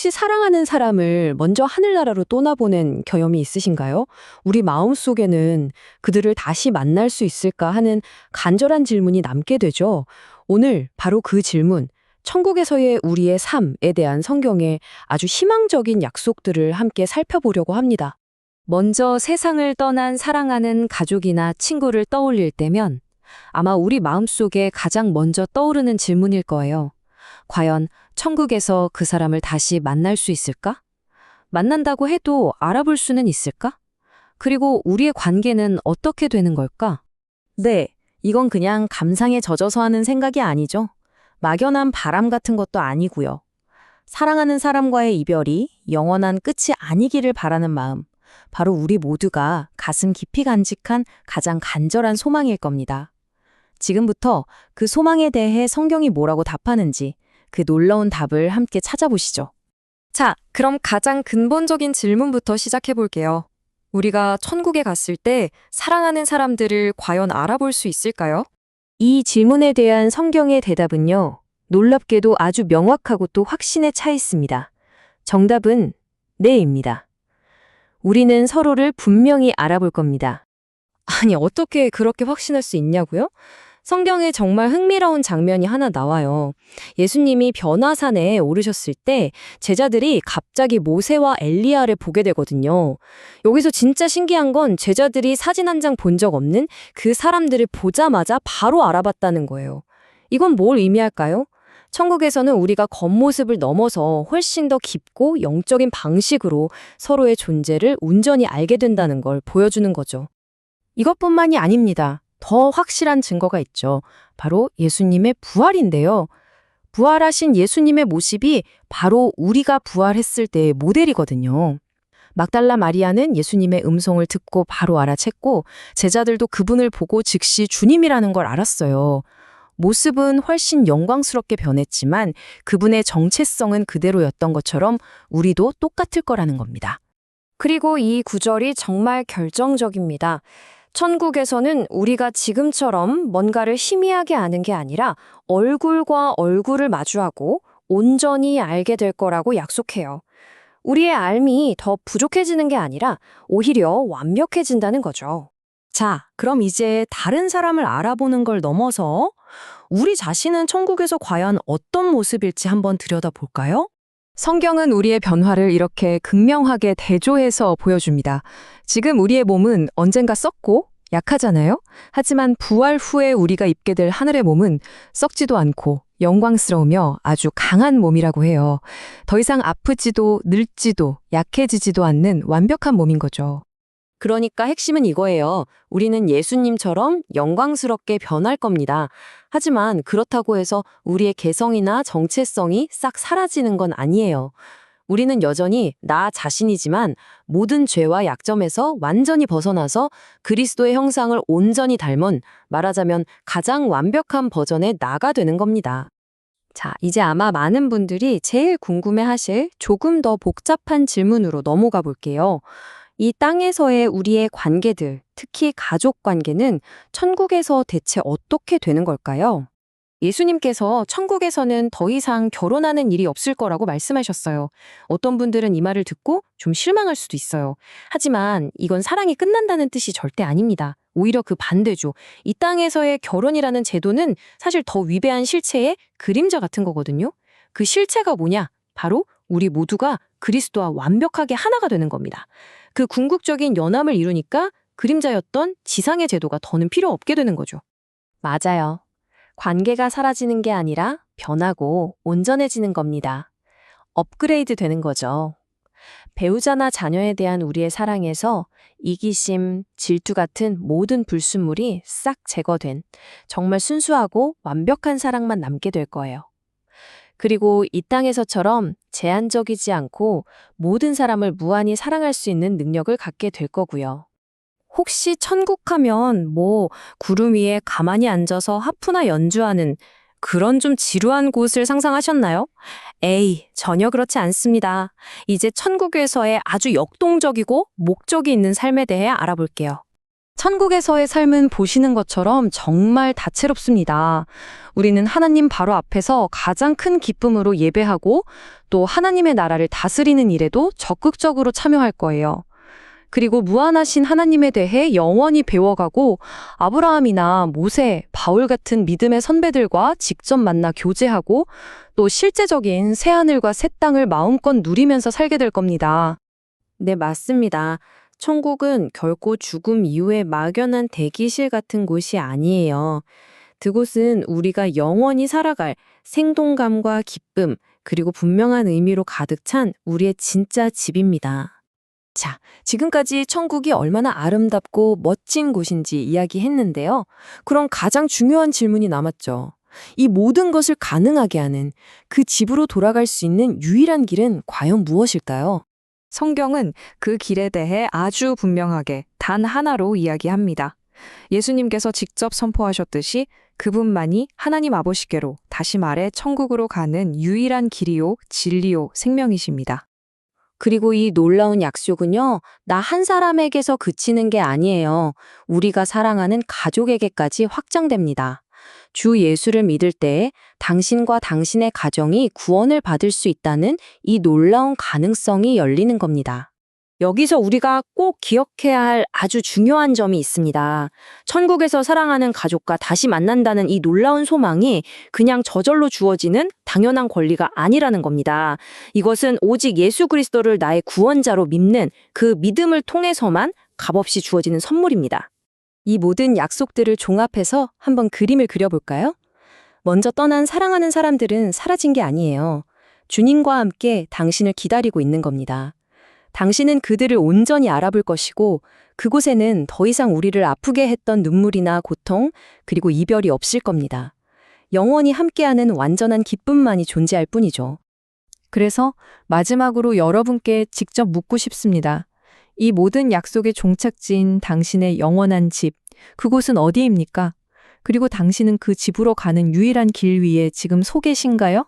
혹시 사랑하는 사람을 먼저 하늘나라로 떠나보낸 경험이 있으신가요? 우리 마음속에는 그들을 다시 만날 수 있을까 하는 간절한 질문이 남게 되죠. 오늘 바로 그 질문, 천국에서의 우리의 삶에 대한 성경의 아주 희망적인 약속들을 함께 살펴보려고 합니다. 먼저 세상을 떠난 사랑하는 가족이나 친구를 떠올릴 때면 아마 우리 마음속에 가장 먼저 떠오르는 질문일 거예요. 과연 천국에서 그 사람을 다시 만날 수 있을까? 만난다고 해도 알아볼 수는 있을까? 그리고 우리의 관계는 어떻게 되는 걸까? 네, 이건 그냥 감상에 젖어서 하는 생각이 아니죠. 막연한 바람 같은 것도 아니고요. 사랑하는 사람과의 이별이 영원한 끝이 아니기를 바라는 마음, 바로 우리 모두가 가슴 깊이 간직한 가장 간절한 소망일 겁니다. 지금부터 그 소망에 대해 성경이 뭐라고 답하는지 그 놀라운 답을 함께 찾아보시죠. 자, 그럼 가장 근본적인 질문부터 시작해 볼게요. 우리가 천국에 갔을 때 사랑하는 사람들을 과연 알아볼 수 있을까요? 이 질문에 대한 성경의 대답은요, 놀랍게도 아주 명확하고 또 확신에 차 있습니다. 정답은 네입니다. 우리는 서로를 분명히 알아볼 겁니다. 아니, 어떻게 그렇게 확신할 수 있냐고요? 성경에 정말 흥미로운 장면이 하나 나와요. 예수님이 변화산에 오르셨을 때 제자들이 갑자기 모세와 엘리야를 보게 되거든요. 여기서 진짜 신기한 건 제자들이 사진 한 장 본 적 없는 그 사람들을 보자마자 바로 알아봤다는 거예요. 이건 뭘 의미할까요? 천국에서는 우리가 겉모습을 넘어서 훨씬 더 깊고 영적인 방식으로 서로의 존재를 온전히 알게 된다는 걸 보여주는 거죠. 이것뿐만이 아닙니다. 더 확실한 증거가 있죠. 바로 예수님의 부활인데요. 부활하신 예수님의 모습이 바로 우리가 부활했을 때의 모델이거든요. 막달라 마리아는 예수님의 음성을 듣고 바로 알아챘고 제자들도 그분을 보고 즉시 주님이라는 걸 알았어요. 모습은 훨씬 영광스럽게 변했지만 그분의 정체성은 그대로였던 것처럼 우리도 똑같을 거라는 겁니다. 그리고 이 구절이 정말 결정적입니다. 천국에서는 우리가 지금처럼 뭔가를 희미하게 아는 게 아니라 얼굴과 얼굴을 마주하고 온전히 알게 될 거라고 약속해요. 우리의 알미 더 부족해지는 게 아니라 오히려 완벽해진다는 거죠. 자, 그럼 이제 다른 사람을 알아보는 걸 넘어서 우리 자신은 천국에서 과연 어떤 모습일지 한번 들여다볼까요? 성경은 우리의 변화를 이렇게 극명하게 대조해서 보여줍니다. 지금 우리의 몸은 언젠가 썩고 약하잖아요. 하지만 부활 후에 우리가 입게 될 하늘의 몸은 썩지도 않고 영광스러우며 아주 강한 몸이라고 해요. 더 이상 아프지도 늙지도 약해지지도 않는 완벽한 몸인 거죠. 그러니까 핵심은 이거예요. 우리는 예수님처럼 영광스럽게 변할 겁니다. 하지만 그렇다고 해서 우리의 개성이나 정체성이 싹 사라지는 건 아니에요. 우리는 여전히 나 자신이지만 모든 죄와 약점에서 완전히 벗어나서 그리스도의 형상을 온전히 닮은, 말하자면 가장 완벽한 버전의 나가 되는 겁니다. 자, 이제 아마 많은 분들이 제일 궁금해하실 조금 더 복잡한 질문으로 넘어가 볼게요. 이 땅에서의 우리의 관계들, 특히 가족 관계는 천국에서 대체 어떻게 되는 걸까요? 예수님께서 천국에서는 더 이상 결혼하는 일이 없을 거라고 말씀하셨어요. 어떤 분들은 이 말을 듣고 좀 실망할 수도 있어요. 하지만 이건 사랑이 끝난다는 뜻이 절대 아닙니다. 오히려 그 반대죠. 이 땅에서의 결혼이라는 제도는 사실 더 위대한 실체의 그림자 같은 거거든요. 그 실체가 뭐냐? 바로 우리 모두가 그리스도와 완벽하게 하나가 되는 겁니다. 그 궁극적인 연합을 이루니까 그림자였던 지상의 제도가 더는 필요 없게 되는 거죠. 맞아요. 관계가 사라지는 게 아니라 변하고 온전해지는 겁니다. 업그레이드 되는 거죠. 배우자나 자녀에 대한 우리의 사랑에서 이기심, 질투 같은 모든 불순물이 싹 제거된 정말 순수하고 완벽한 사랑만 남게 될 거예요. 그리고 이 땅에서처럼 제한적이지 않고 모든 사람을 무한히 사랑할 수 있는 능력을 갖게 될 거고요. 혹시 천국 하면 구름 위에 가만히 앉아서 하프나 연주하는 그런 좀 지루한 곳을 상상하셨나요? 에이, 전혀 그렇지 않습니다. 이제 천국에서의 아주 역동적이고 목적이 있는 삶에 대해 알아볼게요. 천국에서의 삶은 보시는 것처럼 정말 다채롭습니다. 우리는 하나님 바로 앞에서 가장 큰 기쁨으로 예배하고 또 하나님의 나라를 다스리는 일에도 적극적으로 참여할 거예요. 그리고 무한하신 하나님에 대해 영원히 배워가고 아브라함이나 모세, 바울 같은 믿음의 선배들과 직접 만나 교제하고 또 실제적인 새하늘과 새 땅을 마음껏 누리면서 살게 될 겁니다. 네, 맞습니다. 천국은 결코 죽음 이후의 막연한 대기실 같은 곳이 아니에요. 그곳은 우리가 영원히 살아갈 생동감과 기쁨, 그리고 분명한 의미로 가득 찬 우리의 진짜 집입니다. 자, 지금까지 천국이 얼마나 아름답고 멋진 곳인지 이야기했는데요. 그럼 가장 중요한 질문이 남았죠. 이 모든 것을 가능하게 하는 그 집으로 돌아갈 수 있는 유일한 길은 과연 무엇일까요? 성경은 그 길에 대해 아주 분명하게 단 하나로 이야기합니다. 예수님께서 직접 선포하셨듯이 그분만이 하나님 아버지께로, 다시 말해 천국으로 가는 유일한 길이요, 진리요, 생명이십니다. 그리고 이 놀라운 약속은요, 나 한 사람에게서 그치는 게 아니에요. 우리가 사랑하는 가족에게까지 확장됩니다. 주 예수를 믿을 때 당신과 당신의 가정이 구원을 받을 수 있다는 이 놀라운 가능성이 열리는 겁니다. 여기서 우리가 꼭 기억해야 할 아주 중요한 점이 있습니다. 천국에서 사랑하는 가족과 다시 만난다는 이 놀라운 소망이 그냥 저절로 주어지는 당연한 권리가 아니라는 겁니다. 이것은 오직 예수 그리스도를 나의 구원자로 믿는 그 믿음을 통해서만 값없이 주어지는 선물입니다. 이 모든 약속들을 종합해서 한번 그림을 그려볼까요? 먼저 떠난 사랑하는 사람들은 사라진 게 아니에요. 주님과 함께 당신을 기다리고 있는 겁니다. 당신은 그들을 온전히 알아볼 것이고 그곳에는 더 이상 우리를 아프게 했던 눈물이나 고통, 그리고 이별이 없을 겁니다. 영원히 함께하는 완전한 기쁨만이 존재할 뿐이죠. 그래서 마지막으로 여러분께 직접 묻고 싶습니다. 이 모든 약속의 종착지인 당신의 영원한 집, 그곳은 어디입니까? 그리고 당신은 그 집으로 가는 유일한 길 위에 지금 서 계신가요?